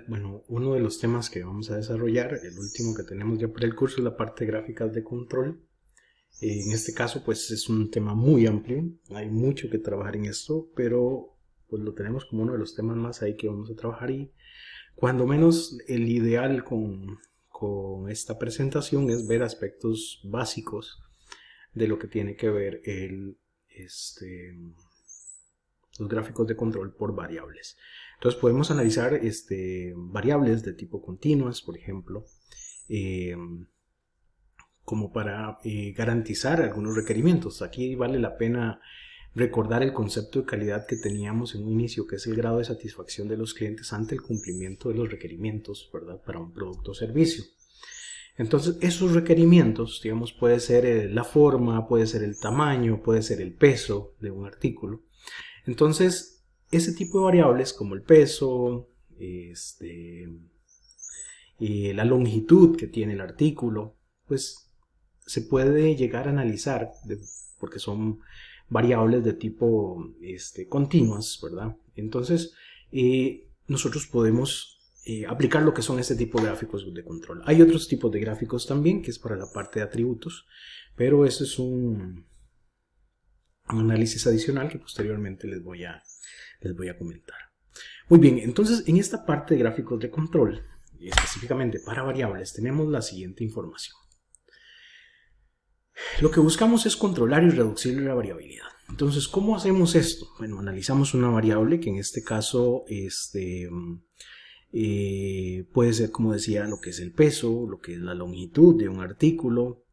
Bueno, uno de los temas que vamos a desarrollar, el último que tenemos ya para el curso, es la parte de gráficas de control. En este caso, pues es un tema muy amplio, hay mucho que trabajar en esto, pero pues lo tenemos como uno de los temas más ahí que vamos a trabajar, y cuando menos el ideal con esta presentación es ver aspectos básicos de lo que tiene que ver los gráficos de control por variables. Entonces podemos analizar variables de tipo continuas, por ejemplo, como para garantizar algunos requerimientos. Aquí vale la pena recordar el concepto de calidad que teníamos en un inicio, que es el grado de satisfacción de los clientes ante el cumplimiento de los requerimientos, ¿verdad?, para un producto o servicio. Entonces, esos requerimientos, digamos, puede ser la forma, puede ser el tamaño, puede ser el peso de un artículo. Entonces, ese tipo de variables como el peso, la longitud que tiene el artículo, pues se puede llegar a analizar porque son variables de tipo continuas, ¿verdad? Entonces, nosotros podemos aplicar lo que son este tipo de gráficos de control. Hay otros tipos de gráficos también, que es para la parte de atributos, pero eso es un análisis adicional que posteriormente les voy a comentar. Muy bien, entonces en esta parte de gráficos de control, y específicamente para variables, tenemos la siguiente información. Lo que buscamos es controlar y reducir la variabilidad. Entonces, ¿cómo hacemos esto? Bueno, analizamos una variable que en este caso puede ser, como decía, lo que es el peso, lo que es la longitud de un artículo,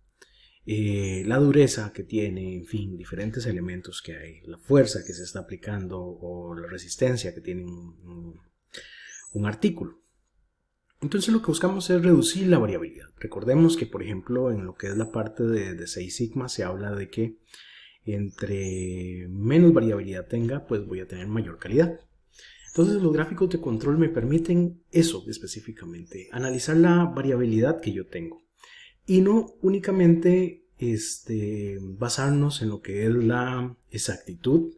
la dureza que tiene, en fin, diferentes elementos que hay, la fuerza que se está aplicando o la resistencia que tiene un artículo. Entonces lo que buscamos es reducir la variabilidad. Recordemos que, por ejemplo, en lo que es la parte de Six Sigma se habla de que entre menos variabilidad tenga, pues voy a tener mayor calidad. Entonces los gráficos de control me permiten eso específicamente, analizar la variabilidad que yo tengo. Y no únicamente basarnos en lo que es la exactitud,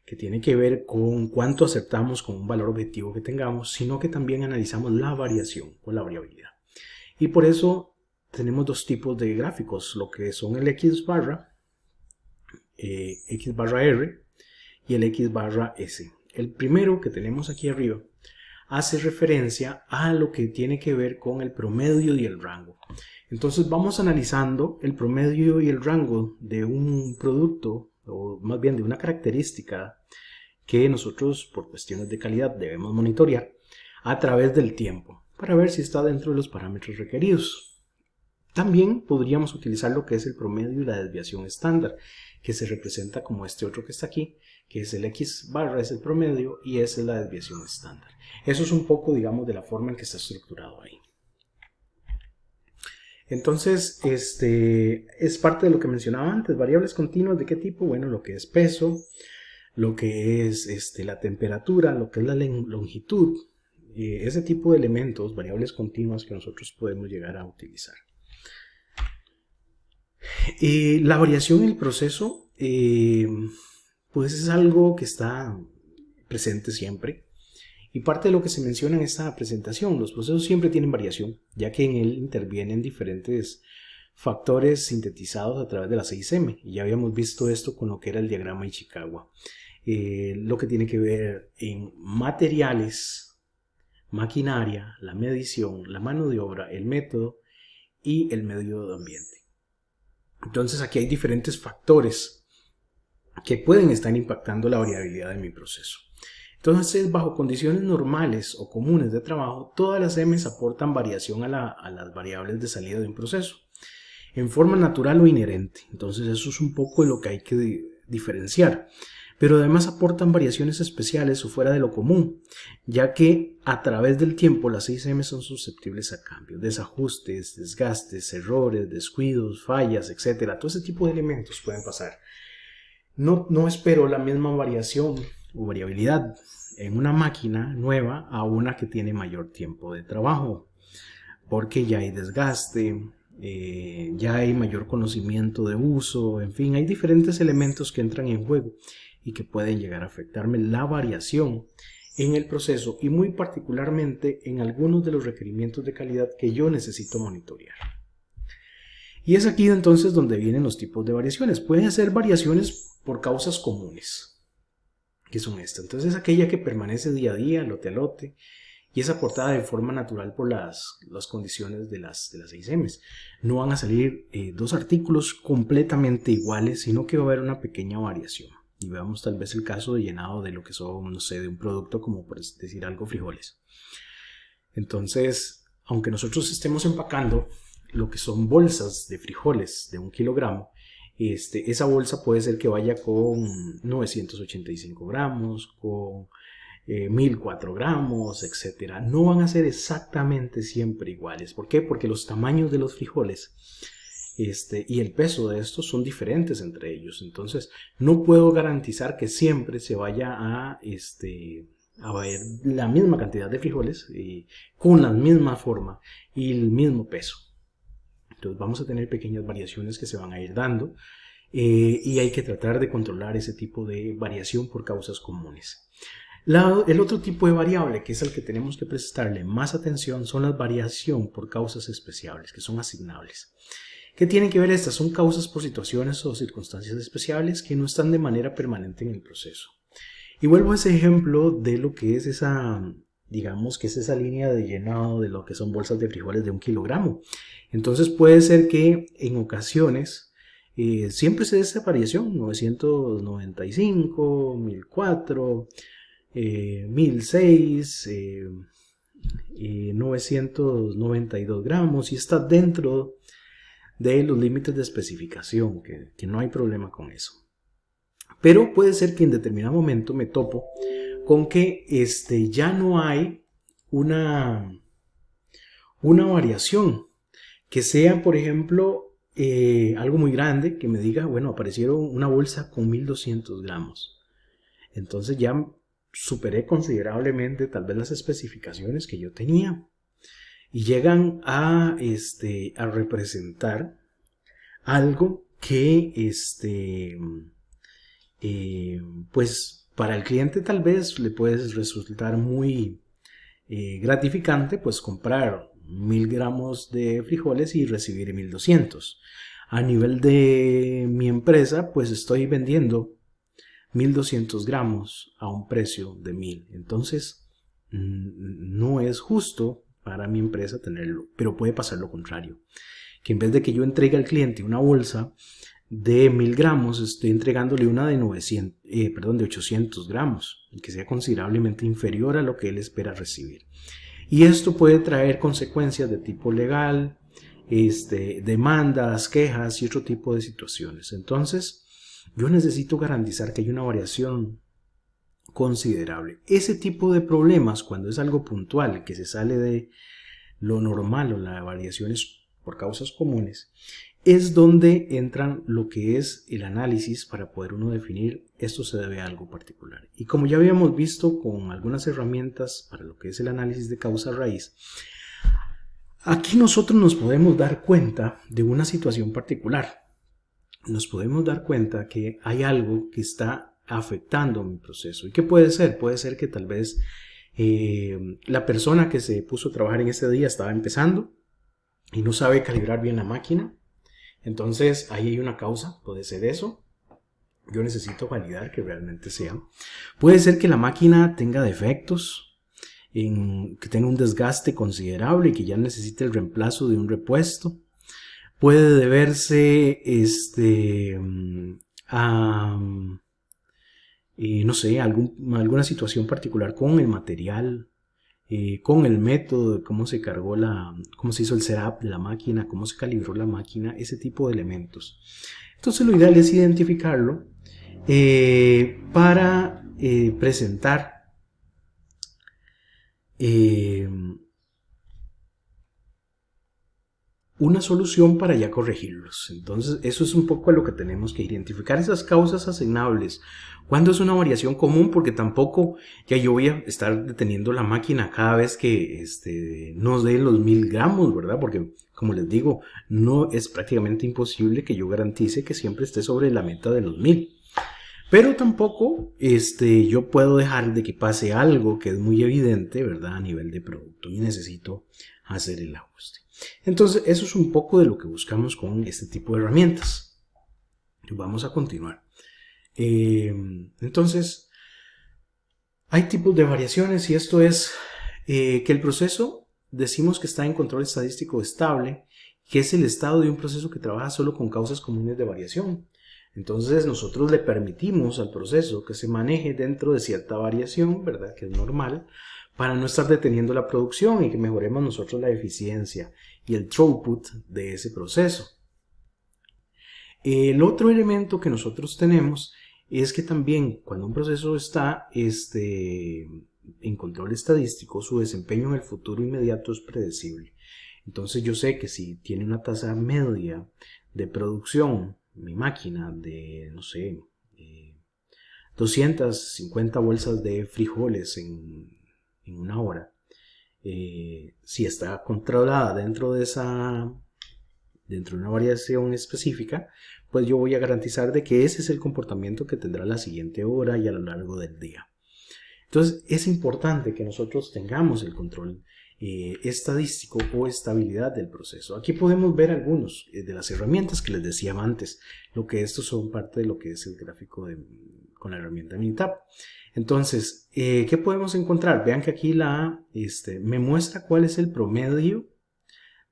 que tiene que ver con cuánto acertamos con un valor objetivo que tengamos, sino que también analizamos la variación o la variabilidad. Y por eso tenemos dos tipos de gráficos, lo que son el X barra R y el X barra S. El primero que tenemos aquí arriba hace referencia a lo que tiene que ver con el promedio y el rango. Entonces vamos analizando el promedio y el rango de un producto, o más bien de una característica que nosotros por cuestiones de calidad debemos monitorear a través del tiempo para ver si está dentro de los parámetros requeridos. También podríamos utilizar lo que es el promedio y la desviación estándar, que se representa como este otro que está aquí, que es el X barra, es el promedio, y esa es la desviación estándar. Eso es un poco, digamos, de la forma en que está estructurado ahí. Entonces, es parte de lo que mencionaba antes. Variables continuas, ¿de qué tipo? Bueno, lo que es peso, lo que es la temperatura, lo que es la longitud, ese tipo de elementos, variables continuas que nosotros podemos llegar a utilizar. La variación en el proceso, pues es algo que está presente siempre. Y parte de lo que se menciona en esta presentación, los procesos siempre tienen variación, ya que en él intervienen diferentes factores sintetizados a través de la 6M. Y ya habíamos visto esto con lo que era el diagrama de Ishikawa. Lo que tiene que ver en materiales, maquinaria, la medición, la mano de obra, el método y el medio ambiente. Entonces aquí hay diferentes factores que pueden estar impactando la variabilidad de mi proceso. Entonces, bajo condiciones normales o comunes de trabajo, todas las M's aportan variación a las variables de salida de un proceso, en forma natural o inherente. Entonces, eso es un poco de lo que hay que diferenciar. Pero además aportan variaciones especiales o fuera de lo común, ya que a través del tiempo las 6M son susceptibles a cambios, desajustes, desgastes, errores, descuidos, fallas, etc. Todo ese tipo de elementos pueden pasar. No espero la misma variación o variabilidad en una máquina nueva a una que tiene mayor tiempo de trabajo, porque ya hay desgaste, ya hay mayor conocimiento de uso, en fin, hay diferentes elementos que entran en juego y que pueden llegar a afectarme la variación en el proceso y muy particularmente en algunos de los requerimientos de calidad que yo necesito monitorear. Y es aquí entonces donde vienen los tipos de variaciones. Pueden ser variaciones por causas comunes, que son estas. Entonces aquella que permanece día a día, lote a lote, y es aportada de forma natural por las condiciones de las 6Ms. No van a salir dos artículos completamente iguales, sino que va a haber una pequeña variación. Y veamos tal vez el caso de llenado de lo que son, no sé, de un producto como por decir algo, frijoles. Entonces, aunque nosotros estemos empacando lo que son bolsas de frijoles de 1 kilogramo, esa bolsa puede ser que vaya con 985 gramos, con 1004 gramos, etc. No van a ser exactamente siempre iguales. ¿Por qué? Porque los tamaños de los frijoles y el peso de estos son diferentes entre ellos. Entonces, no puedo garantizar que siempre se vaya a ver la misma cantidad de frijoles con la misma forma y el mismo peso. Entonces vamos a tener pequeñas variaciones que se van a ir dando y hay que tratar de controlar ese tipo de variación por causas comunes. El otro tipo de variable, que es el que tenemos que prestarle más atención, son las variaciones por causas especiales, que son asignables. ¿Qué tienen que ver estas? Son causas por situaciones o circunstancias especiales que no están de manera permanente en el proceso. Y vuelvo a ese ejemplo de lo que es esa, digamos que es esa línea de llenado de lo que son bolsas de frijoles de 1 kilogramo. Entonces puede ser que en ocasiones siempre se dé esa variación, 995, 1004, 1006, 992 gramos y está dentro de los límites de especificación, que no hay problema con eso. Pero puede ser que en determinado momento me topo con que ya no hay una variación que sea, por ejemplo, algo muy grande, que me diga, bueno, aparecieron una bolsa con 1200 gramos. Entonces ya superé considerablemente tal vez las especificaciones que yo tenía y llegan a representar algo que pues para el cliente tal vez le puede resultar muy gratificante pues comprar 1000 gramos de frijoles y recibir 1200. A nivel de mi empresa pues estoy vendiendo 1200 gramos a un precio de 1000. Entonces no es justo para mi empresa tenerlo, pero puede pasar lo contrario, que en vez de que yo entregue al cliente una bolsa de 1000 gramos, estoy entregándole una de 800 gramos, que sea considerablemente inferior a lo que él espera recibir. Y esto puede traer consecuencias de tipo legal, demandas, quejas y otro tipo de situaciones. Entonces, yo necesito garantizar que hay una variación considerable. Ese tipo de problemas, cuando es algo puntual, que se sale de lo normal o las variaciones por causas comunes, es donde entran lo que es el análisis para poder uno definir esto se debe a algo particular. Y como ya habíamos visto con algunas herramientas para lo que es el análisis de causa raíz, aquí nosotros nos podemos dar cuenta de una situación particular. Nos podemos dar cuenta que hay algo que está afectando mi proceso. ¿Y qué puede ser? Puede ser que tal vez la persona que se puso a trabajar en ese día estaba empezando y no sabe calibrar bien la máquina. Entonces ahí hay una causa, puede ser eso. Yo necesito validar que realmente sea. Puede ser que la máquina tenga defectos, que tenga un desgaste considerable y que ya necesite el reemplazo de un repuesto. Puede deberse a no sé, alguna situación particular con el material, con el método de cómo se cargó cómo se hizo el setup de la máquina, cómo se calibró la máquina, ese tipo de elementos. Entonces lo ideal es identificarlo para presentar una solución para ya corregirlos. Entonces eso es un poco a lo que tenemos que identificar, esas causas asignables. ¿Cuándo es una variación común? Porque tampoco ya yo voy a estar deteniendo la máquina cada vez que nos dé los 1000 gramos, ¿verdad? Porque como les digo, no es prácticamente imposible que yo garantice que siempre esté sobre la meta de los 1000. Pero tampoco yo puedo dejar de que pase algo que es muy evidente, ¿verdad? A nivel de producto y necesito hacer el ajuste. Entonces, eso es un poco de lo que buscamos con este tipo de herramientas. Vamos a continuar. Entonces, hay tipos de variaciones y esto es que el proceso decimos que está en control estadístico estable, que es el estado de un proceso que trabaja solo con causas comunes de variación. Entonces nosotros le permitimos al proceso que se maneje dentro de cierta variación, ¿verdad? Que es normal, para no estar deteniendo la producción y que mejoremos nosotros la eficiencia y el throughput de ese proceso. El otro elemento que nosotros tenemos es que también cuando un proceso está en control estadístico, su desempeño en el futuro inmediato es predecible. Entonces yo sé que si tiene una tasa media de producción, mi máquina de, no sé, 250 bolsas de frijoles en una hora, si está controlada dentro de una variación específica, pues yo voy a garantizar de que ese es el comportamiento que tendrá la siguiente hora y a lo largo del día. Entonces es importante que nosotros tengamos el control estadístico o estabilidad del proceso. Aquí podemos ver algunos de las herramientas que les decía antes, lo que estos son parte de lo que es el gráfico con la herramienta Minitab. Entonces, ¿qué podemos encontrar? Vean que aquí me muestra cuál es el promedio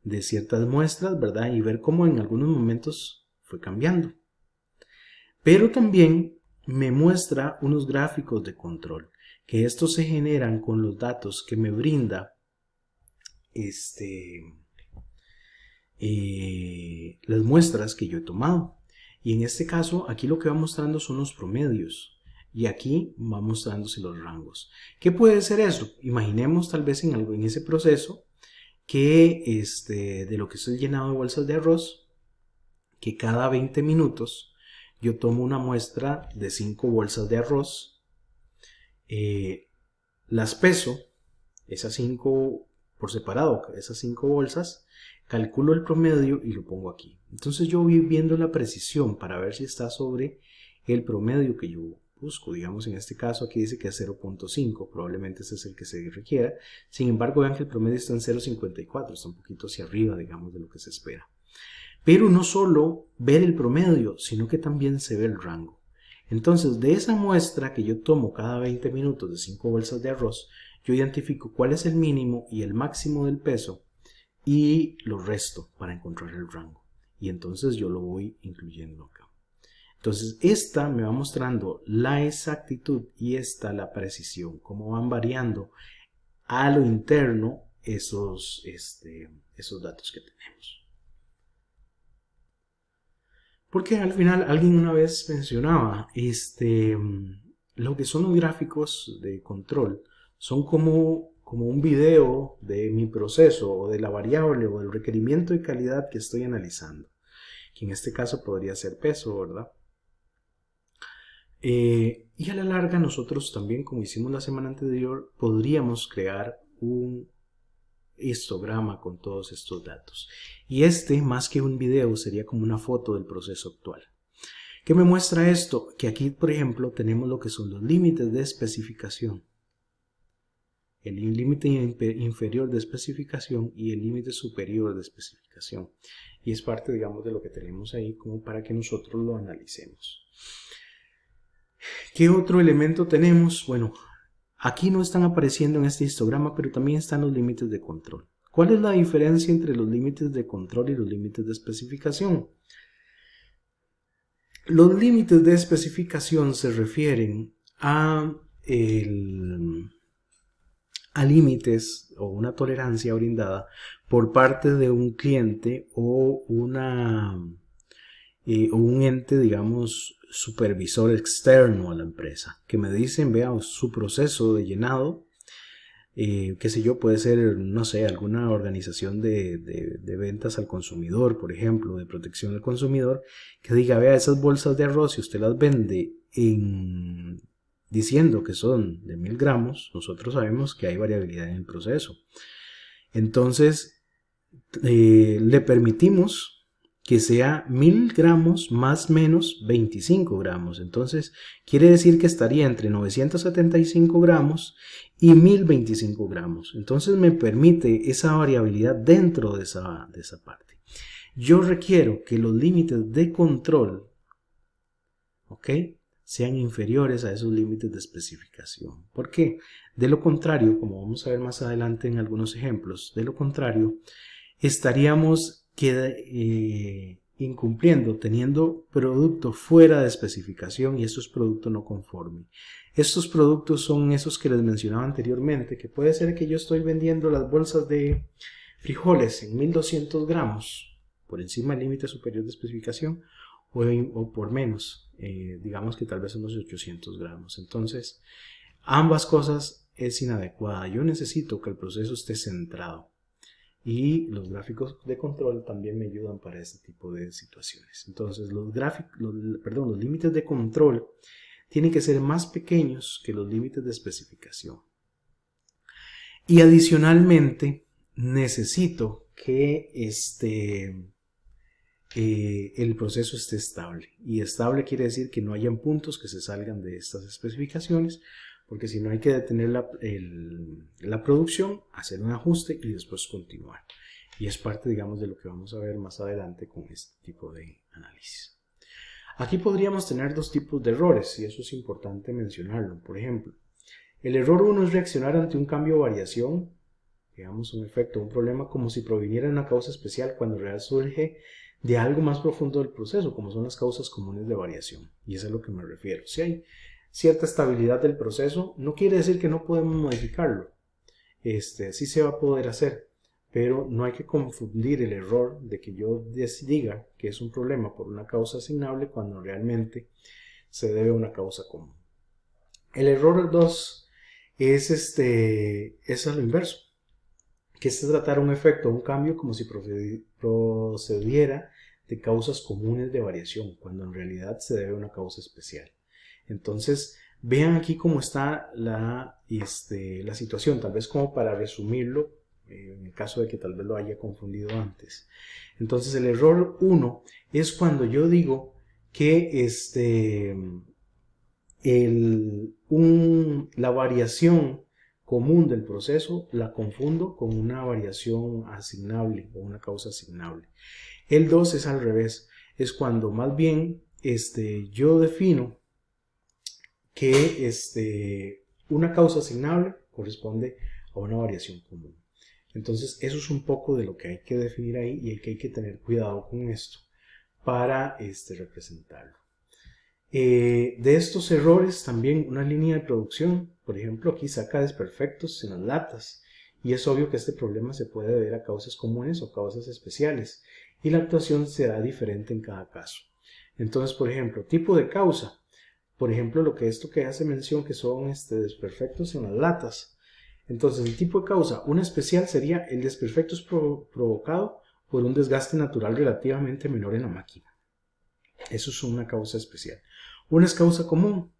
de ciertas muestras, ¿verdad? Y ver cómo en algunos momentos fue cambiando. Pero también me muestra unos gráficos de control, que estos se generan con los datos que me brinda las muestras que yo he tomado. Y en este caso, aquí lo que va mostrando son los promedios. Y aquí va mostrándose los rangos. ¿Qué puede ser eso? Imaginemos tal vez en ese proceso que de lo que es el llenado de bolsas de arroz, que cada 20 minutos yo tomo una muestra de 5 bolsas de arroz, las peso, esas 5 por separado, esas 5 bolsas, calculo el promedio y lo pongo aquí. Entonces yo voy viendo la precisión para ver si está sobre el promedio que yo busco. Digamos, en este caso aquí dice que es 0.5, probablemente ese es el que se requiera. Sin embargo, vean que el promedio está en 0.54, está un poquito hacia arriba, digamos, de lo que se espera. Pero no solo ver el promedio, sino que también se ve el rango. Entonces, de esa muestra que yo tomo cada 20 minutos de 5 bolsas de arroz, yo identifico cuál es el mínimo y el máximo del peso y lo resto para encontrar el rango. Y entonces yo lo voy incluyendo acá. Entonces, esta me va mostrando la exactitud y esta la precisión, cómo van variando a lo interno esos datos que tenemos. Porque al final alguien una vez mencionaba, lo que son los gráficos de control son como un video de mi proceso o de la variable o del requerimiento de calidad que estoy analizando, que en este caso podría ser peso, ¿verdad? Y a la larga nosotros también, como hicimos la semana anterior, podríamos crear un histograma con todos estos datos. Y más que un video, sería como una foto del proceso actual. ¿Qué me muestra esto? Que aquí, por ejemplo, tenemos lo que son los límites de especificación. El límite inferior de especificación y el límite superior de especificación. Y es parte, digamos, de lo que tenemos ahí como para que nosotros lo analicemos. ¿Qué otro elemento tenemos? Bueno, aquí no están apareciendo en este histograma, pero también están los límites de control. ¿Cuál es la diferencia entre los límites de control y los límites de especificación? Los límites de especificación se refieren a límites o una tolerancia brindada por parte de un cliente o un ente, digamos, supervisor externo a la empresa, que me dicen, vean, su proceso de llenado, qué sé yo, puede ser, no sé, alguna organización de ventas al consumidor, por ejemplo, de protección al consumidor, que diga, vea, esas bolsas de arroz, si usted las vende diciendo que son de 1000 gramos, nosotros sabemos que hay variabilidad en el proceso. Entonces, le permitimos que sea 1000 gramos más menos 25 gramos. Entonces, quiere decir que estaría entre 975 gramos y 1025 gramos. Entonces, me permite esa variabilidad dentro de esa parte. Yo requiero que los límites de control, ¿ok?, sean inferiores a esos límites de especificación. ¿Por qué? De lo contrario, como vamos a ver más adelante en algunos ejemplos, de lo contrario, estaríamos incumpliendo, teniendo productos fuera de especificación, y esto es producto no conforme. Estos productos son esos que les mencionaba anteriormente, que puede ser que yo estoy vendiendo las bolsas de frijoles en 1200 gramos, por encima del límite superior de especificación, o por menos, digamos que tal vez unos 800 gramos. Entonces, ambas cosas es inadecuada. Yo necesito que el proceso esté centrado. Y los gráficos de control también me ayudan para este tipo de situaciones. Entonces, los límites de control tienen que ser más pequeños que los límites de especificación. Y adicionalmente, necesito que el proceso esté estable. Y estable quiere decir que no hayan puntos que se salgan de estas especificaciones, porque si no hay que detener la producción, hacer un ajuste y después continuar. Y es parte, digamos, de lo que vamos a ver más adelante con este tipo de análisis. Aquí podríamos tener dos tipos de errores, y eso es importante mencionarlo. Por ejemplo, el error 1 es reaccionar ante un cambio o variación, digamos un efecto, un problema, como si proviniera de una causa especial, cuando en realidad surge de algo más profundo del proceso, como son las causas comunes de variación. Y eso es a lo que me refiero. Si hay cierta estabilidad del proceso, no quiere decir que no podemos modificarlo. Sí se va a poder hacer, pero no hay que confundir el error de que yo diga que es un problema por una causa asignable cuando realmente se debe a una causa común. El error 2 es a lo inverso, que es tratar un efecto o un cambio como si procediera de causas comunes de variación, cuando en realidad se debe a una causa especial. Entonces, vean aquí cómo está la situación, tal vez como para resumirlo, en el caso de que tal vez lo haya confundido antes. Entonces, el error 1 es cuando yo digo que la variación común del proceso la confundo con una variación asignable o una causa asignable. El 2 es al revés, es cuando más bien yo defino que una causa asignable corresponde a una variación común. Entonces, eso es un poco de lo que hay que definir ahí, y hay que tener cuidado con esto para representarlo. De estos errores también una línea de producción, por ejemplo, aquí saca desperfectos en las latas, y es obvio que este problema se puede deber a causas comunes o causas especiales, y la actuación será diferente en cada caso. Entonces, por ejemplo, tipo de causa. Por ejemplo, esto que hace mención que son desperfectos en las latas. Entonces, el tipo de causa, una especial sería el desperfecto es provocado por un desgaste natural relativamente menor en la máquina. Eso es una causa especial. Una es causa común.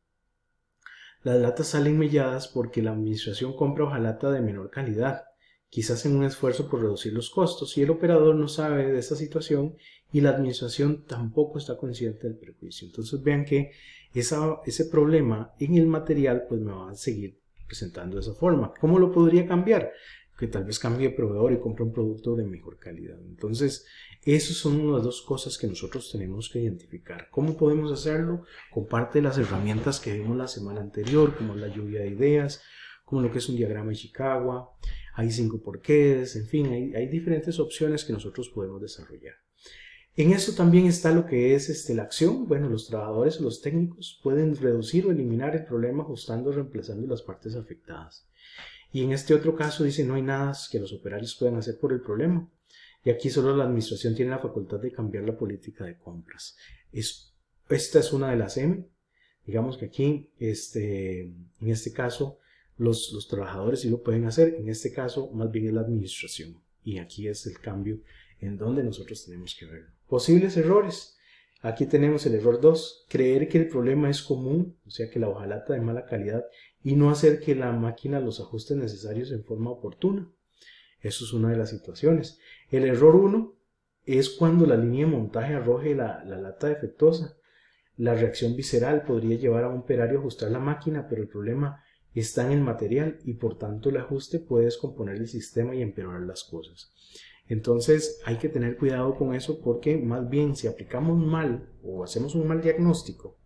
Las latas salen melladas porque la administración compra hojalata de menor calidad, quizás en un esfuerzo por reducir los costos, y el operador no sabe de esta situación y la administración tampoco está consciente del perjuicio. Entonces vean que ese problema en el material pues me va a seguir presentando de esa forma. ¿Cómo lo podría cambiar? Que tal vez cambie de proveedor y compre un producto de mejor calidad. Entonces, esas son las dos cosas que nosotros tenemos que identificar. ¿Cómo podemos hacerlo? Con parte de las herramientas que vimos la semana anterior, como la lluvia de ideas, como lo que es un diagrama de Ishikawa, hay 5 porqués, en fin, hay diferentes opciones que nosotros podemos desarrollar. En esto también está lo que es la acción. Bueno, los trabajadores o los técnicos pueden reducir o eliminar el problema ajustando o reemplazando las partes afectadas. Y en este otro caso dice no hay nada que los operarios puedan hacer por el problema. Y aquí solo la administración tiene la facultad de cambiar la política de compras. Esta es una de las M. Digamos que aquí, en este caso, los trabajadores sí lo pueden hacer. En este caso, más bien es la administración. Y aquí es el cambio en donde nosotros tenemos que verlo. Posibles errores. Aquí tenemos el error 2. Creer que el problema es común, o sea que la hojalata de mala calidad, y no hacer que la máquina los ajustes necesarios en forma oportuna. Eso es una de las situaciones. El error 1 es cuando la línea de montaje arroje la lata defectuosa. La reacción visceral podría llevar a un operario a ajustar la máquina, pero el problema está en el material y por tanto el ajuste puede descomponer el sistema y empeorar las cosas. Entonces hay que tener cuidado con eso, porque más bien si aplicamos mal o hacemos un mal diagnóstico,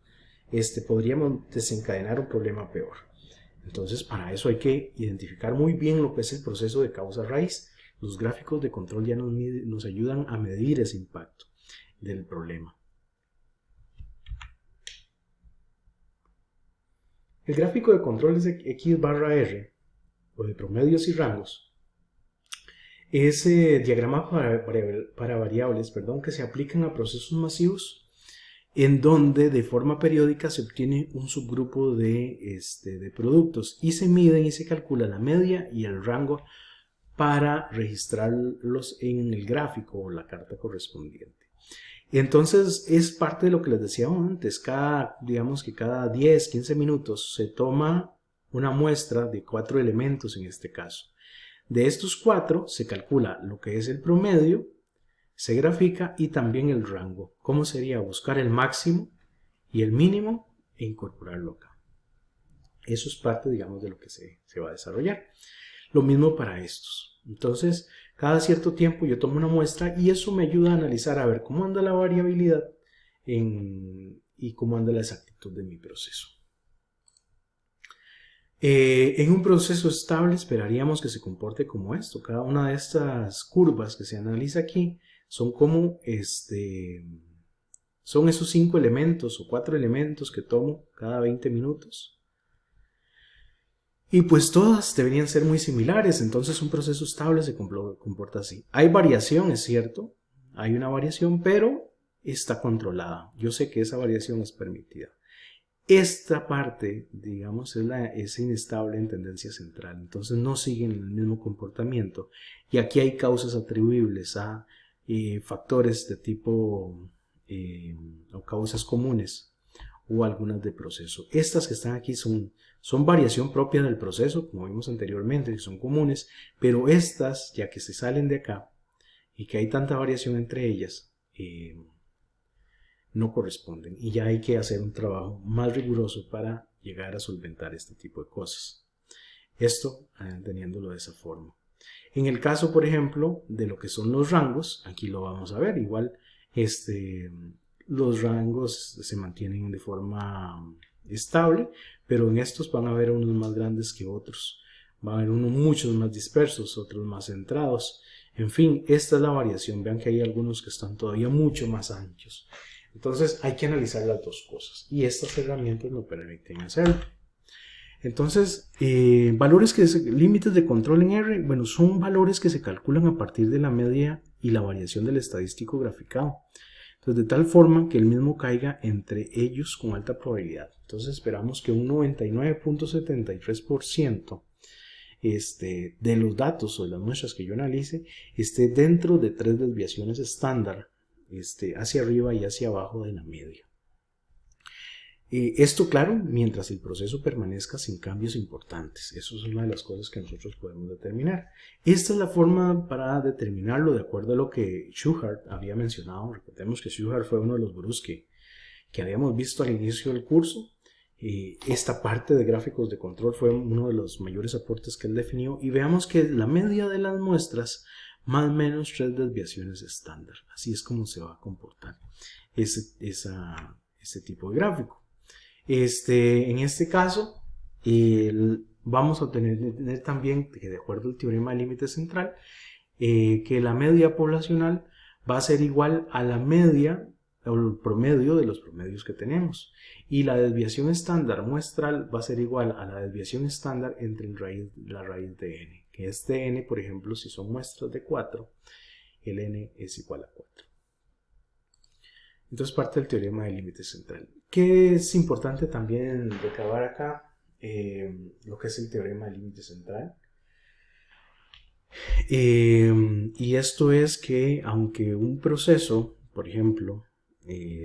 podríamos desencadenar un problema peor. Entonces para eso hay que identificar muy bien lo que es el proceso de causa raíz. Los gráficos de control ya nos ayudan a medir ese impacto del problema. El gráfico de control de X barra R, o de promedios y rangos, es diagrama para variables que se aplican a procesos masivos, en donde de forma periódica se obtiene un subgrupo de productos y se miden y se calcula la media y el rango para registrarlos en el gráfico o la carta correspondiente. Entonces es parte de lo que les decía antes. Digamos que cada 10, 15 minutos se toma una muestra de 4 elementos en este caso. De estos 4 se calcula lo que es el promedio, se grafica y también el rango. ¿Cómo sería? Buscar el máximo y el mínimo e incorporarlo acá. Eso es parte, digamos, de lo que se va a desarrollar. Lo mismo para estos. Entonces, cada cierto tiempo yo tomo una muestra y eso me ayuda a analizar a ver cómo anda la variabilidad y cómo anda la exactitud de mi proceso. En un proceso estable esperaríamos que se comporte como esto. Cada una de estas curvas que se analiza aquí son como son esos 5 elementos o 4 elementos que tomo cada 20 minutos. Y pues todas deberían ser muy similares, entonces un proceso estable se comporta así. Hay variación, es cierto, hay una variación, pero está controlada. Yo sé que esa variación es permitida. Esta parte, digamos, es inestable en tendencia central, entonces no siguen el mismo comportamiento. Y aquí hay causas atribuibles a factores de tipo o causas comunes o algunas de proceso. Estas que están aquí son variación propia del proceso, como vimos anteriormente, que son comunes, pero estas, ya que se salen de acá y que hay tanta variación entre ellas, no corresponden y ya hay que hacer un trabajo más riguroso para llegar a solventar este tipo de cosas. Esto teniéndolo de esa forma. En el caso, por ejemplo, de lo que son los rangos, aquí lo vamos a ver, igual los rangos se mantienen de forma estable, pero en estos van a haber unos más grandes que otros, van a haber unos muchos más dispersos, otros más centrados, en fin, esta es la variación. Vean que hay algunos que están todavía mucho más anchos. Entonces hay que analizar las dos cosas y estas herramientas nos permiten hacerlo. Entonces, límites de control en R, bueno, son valores que se calculan a partir de la media y la variación del estadístico graficado. Entonces, de tal forma que el mismo caiga entre ellos con alta probabilidad. Entonces, esperamos que un 99.73% de los datos o de las muestras que yo analice esté dentro de 3 desviaciones estándar, hacia arriba y hacia abajo de la media. Esto, claro, mientras el proceso permanezca sin cambios importantes. Eso es una de las cosas que nosotros podemos determinar. Esta es la forma para determinarlo de acuerdo a lo que Shewhart había mencionado. Recordemos que Shewhart fue uno de los gurús que habíamos visto al inicio del curso. Esta parte de gráficos de control fue uno de los mayores aportes que él definió. Y veamos que la media de las muestras, más o menos 3 desviaciones estándar. Así es como se va a comportar este tipo de gráfico. En este caso, vamos a tener también, que de acuerdo al teorema del límite central, que la media poblacional va a ser igual a la media o el promedio de los promedios que tenemos. Y la desviación estándar muestral va a ser igual a la desviación estándar entre la raíz de n, que es de n, por ejemplo, si son muestras de 4, el n es igual a 4. Entonces parte del teorema del límite central. ¿Qué es importante también recabar acá? Lo que es el teorema del límite central. Y esto es que aunque un proceso, por ejemplo,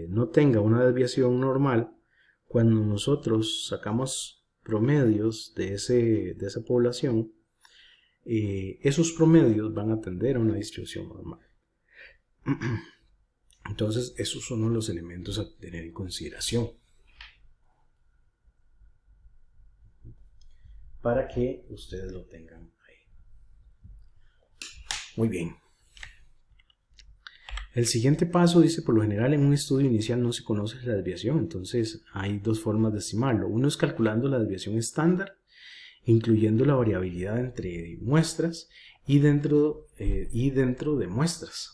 no tenga una desviación normal, cuando nosotros sacamos promedios de esa población, esos promedios van a tender a una distribución normal. Entonces, esos son los elementos a tener en consideración para que ustedes lo tengan ahí. Muy bien. El siguiente paso dice, por lo general en un estudio inicial no se conoce la desviación, entonces hay dos formas de estimarlo. Uno es calculando la desviación estándar, incluyendo la variabilidad entre muestras y dentro de muestras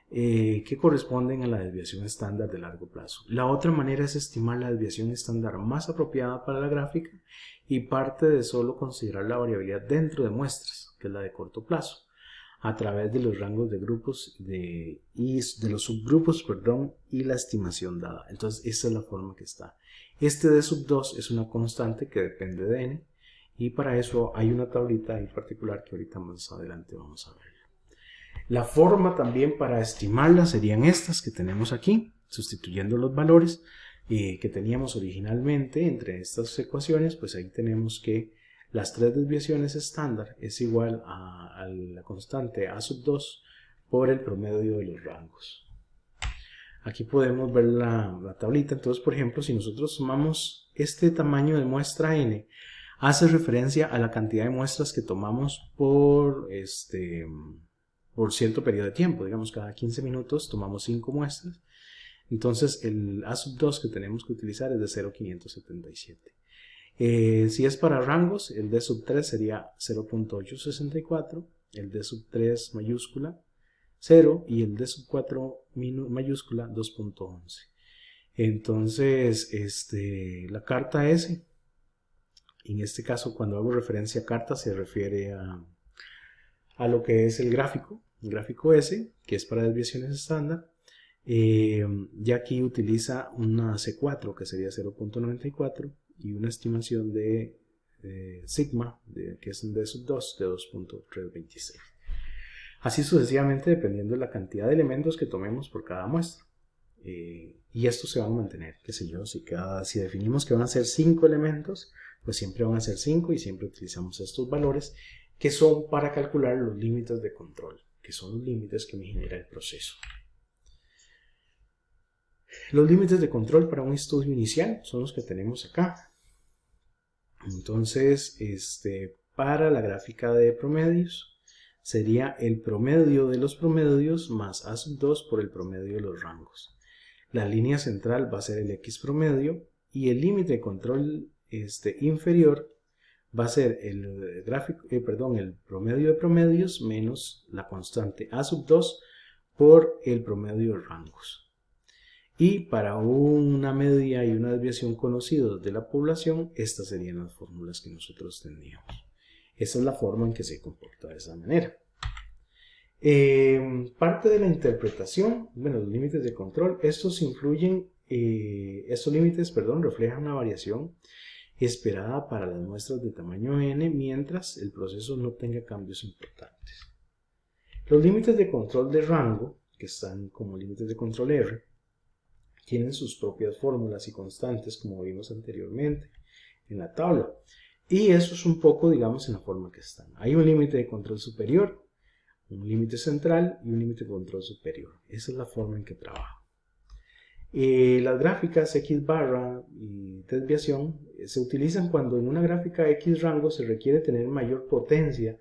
que corresponden a la desviación estándar de largo plazo. La otra manera es estimar la desviación estándar más apropiada para la gráfica y parte de solo considerar la variabilidad dentro de muestras, que es la de corto plazo, a través de los rangos de grupos de los subgrupos, y la estimación dada. Entonces, esta es la forma que está. Este D sub 2 es una constante que depende de n, y para eso hay una tablita en particular que ahorita más adelante vamos a ver. La forma también para estimarla serían estas que tenemos aquí, sustituyendo los valores que teníamos originalmente entre estas ecuaciones. Pues ahí tenemos que las tres desviaciones estándar es igual a la constante A sub 2 por el promedio de los rangos. Aquí podemos ver la tablita. Entonces, por ejemplo, si nosotros sumamos este tamaño de muestra n, hace referencia a la cantidad de muestras que tomamos por cierto periodo de tiempo. Digamos, cada 15 minutos tomamos 5 muestras. Entonces, el A sub 2 que tenemos que utilizar es de 0.577. Si es para rangos, el D sub 3 sería 0.864, el D sub 3 mayúscula 0 y el D sub 4 mayúscula 2.11. Entonces, la carta S, en este caso cuando hago referencia a carta se refiere a lo que es el gráfico S, que es para desviaciones estándar. Ya aquí utiliza una C4 que sería 0.94 y una estimación de sigma, que es un D sub 2 de 2.326. Así sucesivamente dependiendo de la cantidad de elementos que tomemos por cada muestra. Y estos se van a mantener, qué sé yo, si definimos que van a ser 5 elementos, pues siempre van a ser 5 y siempre utilizamos estos valores que son para calcular los límites de control, que son los límites que me genera el proceso. Los límites de control para un estudio inicial son los que tenemos acá. Entonces, para la gráfica de promedios, sería el promedio de los promedios más A sub 2 por el promedio de los rangos. La línea central va a ser el X promedio y el límite de control inferior va a ser el promedio de promedios menos la constante A sub 2 por el promedio de rangos. Y para una media y una desviación conocidos de la población, estas serían las fórmulas que nosotros tendríamos. Esa es la forma en que se comporta de esa manera. Parte de la interpretación, los límites de control, estos límites reflejan una variación esperada para las muestras de tamaño n mientras el proceso no tenga cambios importantes. Los límites de control de rango, que están como límites de control R, tienen sus propias fórmulas y constantes como vimos anteriormente en la tabla. Y eso es un poco, digamos, en la forma que están. Hay un límite de control superior, un límite central y un límite de control superior. Esa es la forma en que trabaja. Las gráficas X barra y desviación se utilizan cuando en una gráfica X rango se requiere tener mayor potencia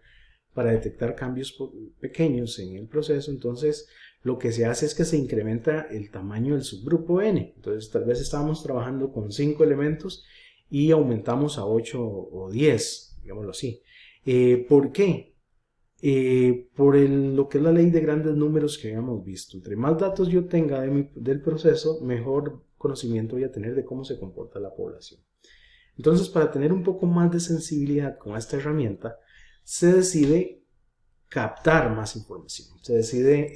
para detectar cambios pequeños en el proceso. Entonces lo que se hace es que se incrementa el tamaño del subgrupo n. Entonces tal vez estábamos trabajando con 5 elementos y aumentamos a 8 o 10, digámoslo así. ¿Por qué? Por lo que es la ley de grandes números que habíamos visto. Entre más datos yo tenga del proceso, mejor conocimiento voy a tener de cómo se comporta la población. Entonces, para tener un poco más de sensibilidad con esta herramienta, se decide captar más información. Se decide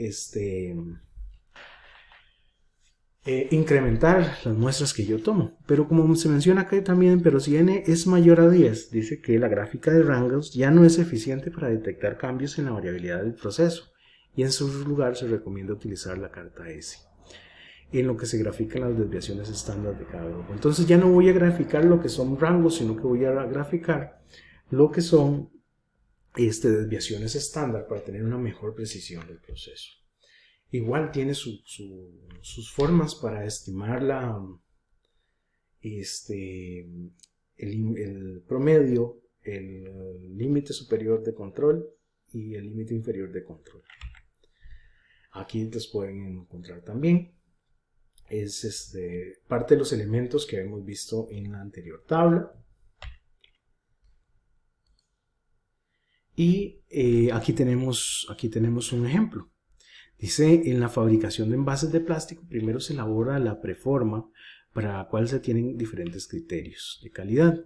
incrementar las muestras que yo tomo. Pero como se menciona acá también, pero si n es mayor a 10, dice que la gráfica de rangos ya no es eficiente para detectar cambios en la variabilidad del proceso. Y en su lugar se recomienda utilizar la carta S, en lo que se grafican las desviaciones estándar de cada grupo. Entonces ya no voy a graficar lo que son rangos, sino que voy a graficar lo que son desviaciones estándar para tener una mejor precisión del proceso. Igual tiene sus formas para estimar el promedio, el límite superior de control y el límite inferior de control. Aquí los pueden encontrar también. Es parte de los elementos que hemos visto en la anterior tabla. Y aquí tenemos un ejemplo. Dice, en la fabricación de envases de plástico, primero se elabora la preforma, para la cual se tienen diferentes criterios de calidad.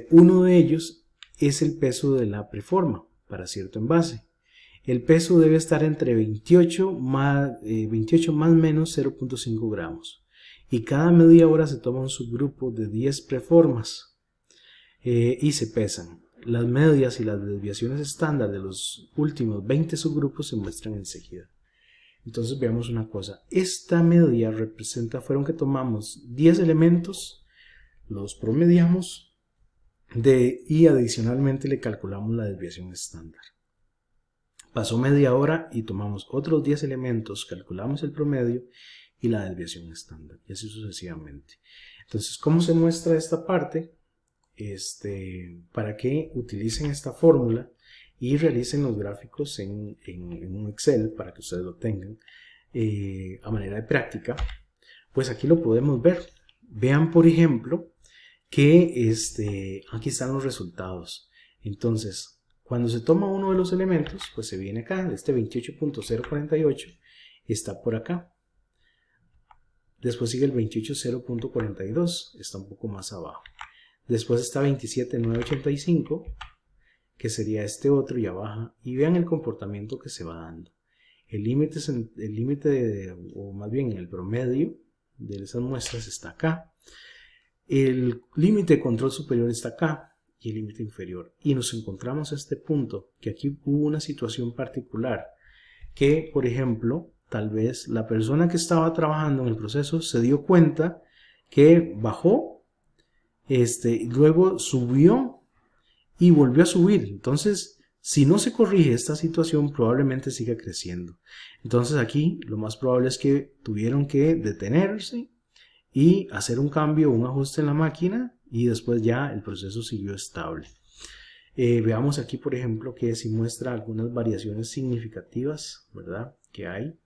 Uno de ellos es el peso de la preforma para cierto envase. El peso debe estar entre 28 más menos 0.5 gramos. Y cada media hora se toma un subgrupo de 10 preformas y se pesan. Las medias y las desviaciones estándar de los últimos 20 subgrupos se muestran enseguida. Entonces veamos una cosa. Esta media fueron que tomamos 10 elementos, los promediamos y adicionalmente le calculamos la desviación estándar. Pasó media hora y tomamos otros 10 elementos, calculamos el promedio y la desviación estándar, y así sucesivamente. Entonces, ¿cómo se muestra esta parte? Para que utilicen esta fórmula y realicen los gráficos en un Excel para que ustedes lo tengan a manera de práctica. Pues aquí lo podemos ver. Vean, por ejemplo, que aquí están los resultados. Entonces, cuando se toma uno de los elementos, pues se viene acá. 28.048 está por acá. Después sigue el 28.0.42, está un poco más abajo. Después está 27.985, que sería este otro, y baja. Y vean el comportamiento que se va dando. El límite, o más bien el promedio de esas muestras está acá. El límite de control superior está acá y el límite inferior. Y nos encontramos a este punto, que aquí hubo una situación particular. Que, por ejemplo, tal vez la persona que estaba trabajando en el proceso se dio cuenta que bajó. Luego subió y volvió a subir. Entonces, si no se corrige esta situación, probablemente siga creciendo. Entonces aquí lo más probable es que tuvieron que detenerse y hacer un cambio, un ajuste en la máquina, y después ya el proceso siguió estable. Veamos aquí, por ejemplo, que si muestra algunas variaciones significativas, ¿verdad? Que hay,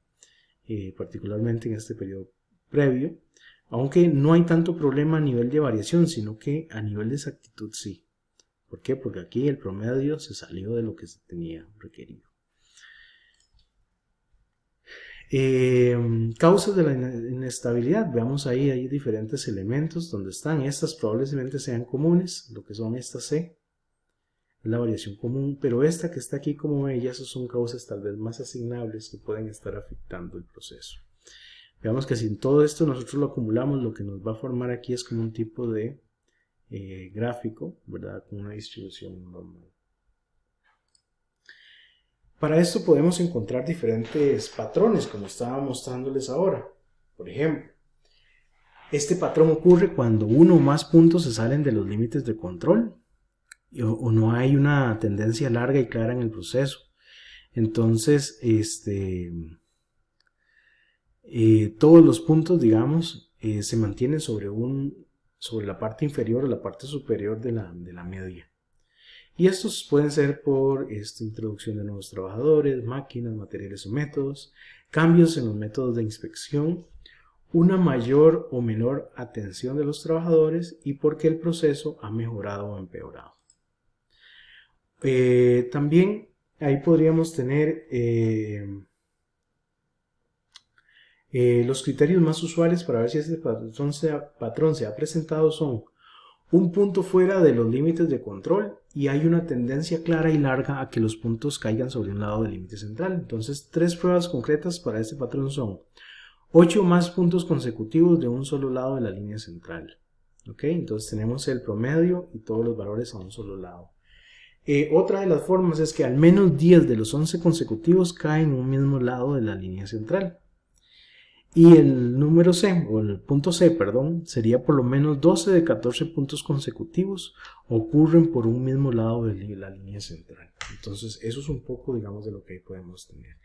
particularmente en este periodo previo. Aunque no hay tanto problema a nivel de variación, sino que a nivel de exactitud sí. ¿Por qué? Porque aquí el promedio se salió de lo que se tenía requerido. Causas de la inestabilidad. Veamos ahí, hay diferentes elementos donde están. Estas probablemente sean comunes, lo que son estas C, es la variación común, pero esta que está aquí como ella, esas son causas tal vez más asignables que pueden estar afectando el proceso. Veamos que si en todo esto nosotros lo acumulamos, lo que nos va a formar aquí es como un tipo de gráfico, ¿verdad? Con una distribución normal. Para esto podemos encontrar diferentes patrones, como estaba mostrándoles ahora. Por ejemplo, este patrón ocurre cuando uno o más puntos se salen de los límites de control o no hay una tendencia larga y clara en el proceso. Entonces, todos los puntos, digamos, se mantienen sobre la parte inferior o la parte superior de la media. Y estos pueden ser por introducción de nuevos trabajadores, máquinas, materiales o métodos, cambios en los métodos de inspección, una mayor o menor atención de los trabajadores y porque el proceso ha mejorado o empeorado. También ahí podríamos tener los criterios más usuales para ver si este patrón se ha presentado son un punto fuera de los límites de control y hay una tendencia clara y larga a que los puntos caigan sobre un lado del límite central. Entonces, 3 pruebas concretas para este patrón son 8 más puntos consecutivos de un solo lado de la línea central. ¿Ok? Entonces tenemos el promedio y todos los valores a un solo lado. Otra de las formas es que al menos 10 de los 11 consecutivos caen en un mismo lado de la línea central. Y el número C, o el punto C, perdón, sería por lo menos 12 de 14 puntos consecutivos ocurren por un mismo lado de la línea central. Entonces, eso es un poco, digamos, de lo que ahí podemos tener.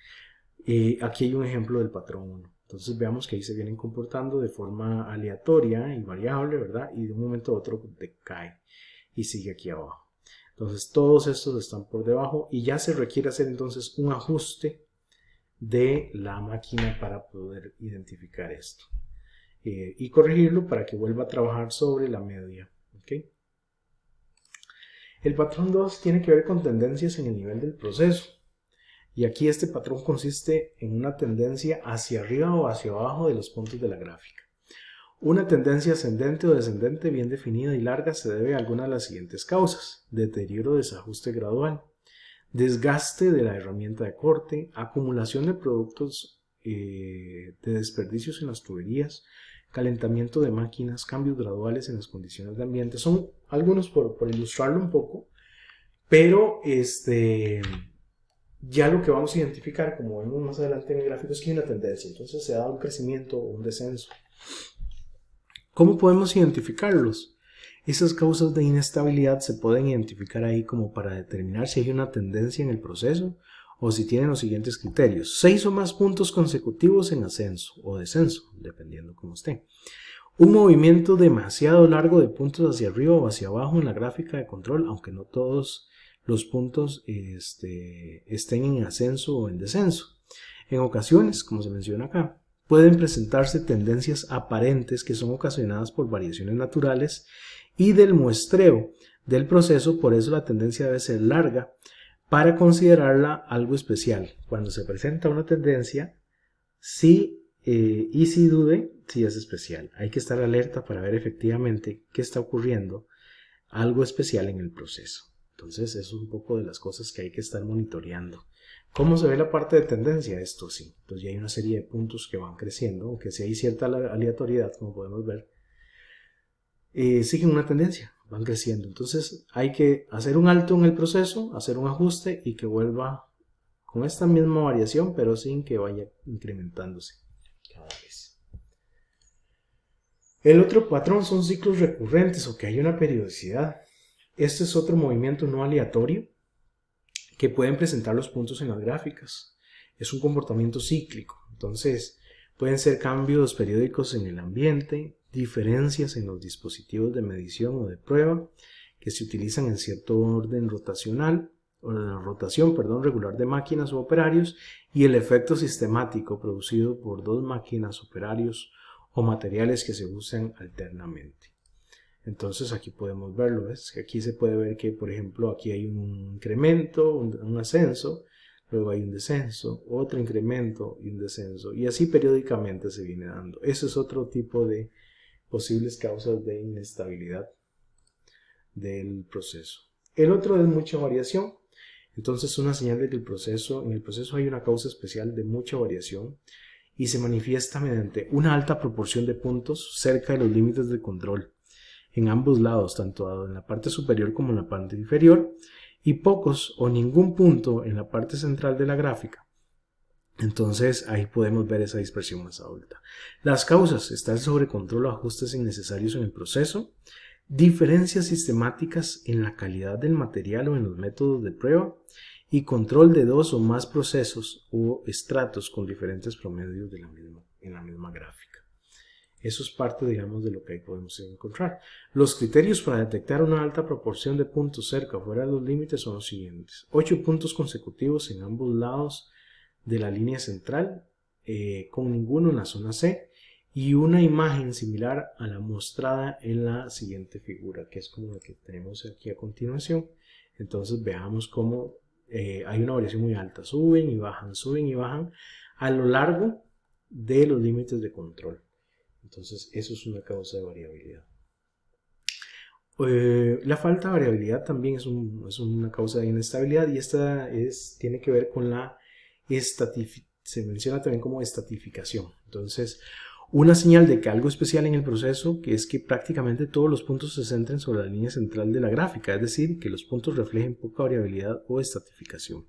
Aquí hay un ejemplo del patrón 1. Entonces veamos que ahí se vienen comportando de forma aleatoria y variable, ¿verdad? Y de un momento a otro decae y sigue aquí abajo. Entonces todos estos están por debajo y ya se requiere hacer entonces un ajuste de la máquina para poder identificar esto y corregirlo para que vuelva a trabajar sobre la media. ¿Okay? El patrón 2 tiene que ver con tendencias en el nivel del proceso. Y aquí este patrón consiste en una tendencia hacia arriba o hacia abajo de los puntos de la gráfica. Una tendencia ascendente o descendente bien definida y larga se debe a alguna de las siguientes causas: deterioro o desajuste gradual, desgaste de la herramienta de corte, acumulación de productos de desperdicios en las tuberías, calentamiento de máquinas, cambios graduales en las condiciones de ambiente. Son algunos por ilustrarlo un poco, pero ya lo que vamos a identificar, como vemos más adelante en el gráfico, es que hay una tendencia. Entonces se da un crecimiento o un descenso. ¿Cómo podemos identificarlos? Esas causas de inestabilidad se pueden identificar ahí como para determinar si hay una tendencia en el proceso o si tienen los siguientes criterios: 6 o más puntos consecutivos en ascenso o descenso, dependiendo cómo esté. Un movimiento demasiado largo de puntos hacia arriba o hacia abajo en la gráfica de control, aunque no todos los puntos estén en ascenso o en descenso. En ocasiones, como se menciona acá, pueden presentarse tendencias aparentes que son ocasionadas por variaciones naturales y del muestreo del proceso. Por eso la tendencia debe ser larga para considerarla algo especial. Cuando se presenta una tendencia, y si dude si es especial. Hay que estar alerta para ver efectivamente qué está ocurriendo, algo especial en el proceso. Entonces, eso es un poco de las cosas que hay que estar monitoreando. ¿Cómo se ve la parte de tendencia? Esto sí. Entonces ya hay una serie de puntos que van creciendo, aunque si hay cierta aleatoriedad, como podemos ver, siguen una tendencia, van creciendo. Entonces hay que hacer un alto en el proceso, hacer un ajuste y que vuelva con esta misma variación, pero sin que vaya incrementándose cada vez. El otro patrón son ciclos recurrentes o que hay una periodicidad. Este es otro movimiento no aleatorio que pueden presentar los puntos en las gráficas. Es un comportamiento cíclico. Entonces, pueden ser cambios periódicos en el ambiente, diferencias en los dispositivos de medición o de prueba que se utilizan en cierto orden rotacional, o la rotación, regular de máquinas o operarios, y el efecto sistemático producido por dos máquinas, operarios o materiales que se usan alternamente. Entonces aquí podemos verlo, ¿ves? Aquí se puede ver que, por ejemplo, aquí hay un incremento, un ascenso, luego hay un descenso, otro incremento y un descenso, y así periódicamente se viene dando. Ese es otro tipo de posibles causas de inestabilidad del proceso. El otro es mucha variación. Entonces, una señal de que en el proceso hay una causa especial de mucha variación y se manifiesta mediante una alta proporción de puntos cerca de los límites de control en ambos lados, tanto en la parte superior como en la parte inferior, y pocos o ningún punto en la parte central de la gráfica. Entonces ahí podemos ver esa dispersión más alta. Las causas están sobre control o ajustes innecesarios en el proceso, diferencias sistemáticas en la calidad del material o en los métodos de prueba, y control de dos o más procesos o estratos con diferentes promedios en la misma gráfica. Eso es parte, digamos, de lo que ahí podemos encontrar. Los criterios para detectar una alta proporción de puntos cerca o fuera de los límites son los siguientes: 8 puntos consecutivos en ambos lados de la línea central, con ninguno en la zona C, y una imagen similar a la mostrada en la siguiente figura, que es como la que tenemos aquí a continuación. Entonces veamos cómo hay una variación muy alta, suben y bajan a lo largo de los límites de control. Entonces eso es una causa de variabilidad. La falta de variabilidad también es una causa de inestabilidad, y esta tiene que ver con la se menciona también como estatificación. Entonces, una señal de que algo especial en el proceso, que es que prácticamente todos los puntos se centren sobre la línea central de la gráfica, es decir, que los puntos reflejen poca variabilidad o estatificación.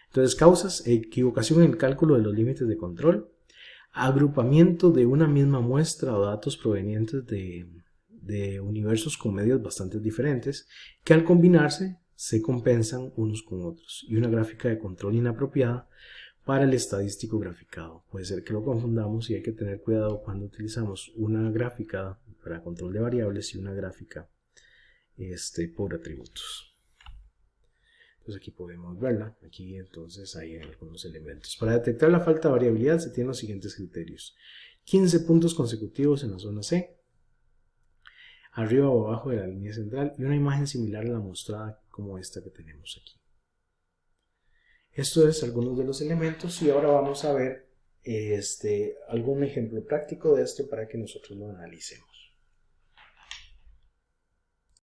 Entonces, causas: equivocación en el cálculo de los límites de control, agrupamiento de una misma muestra o datos provenientes de universos con medios bastante diferentes, que al combinarse se compensan unos con otros, y una gráfica de control inapropiada para el estadístico graficado. Puede ser que lo confundamos y hay que tener cuidado cuando utilizamos una gráfica para control de variables y una gráfica por atributos. Entonces aquí podemos verla. Aquí entonces hay algunos elementos. Para detectar la falta de variabilidad se tienen los siguientes criterios. 15 puntos consecutivos en la zona C, arriba o abajo de la línea central, y una imagen similar a la mostrada como esta que tenemos aquí. Esto es algunos de los elementos y ahora vamos a ver algún ejemplo práctico de esto para que nosotros lo analicemos.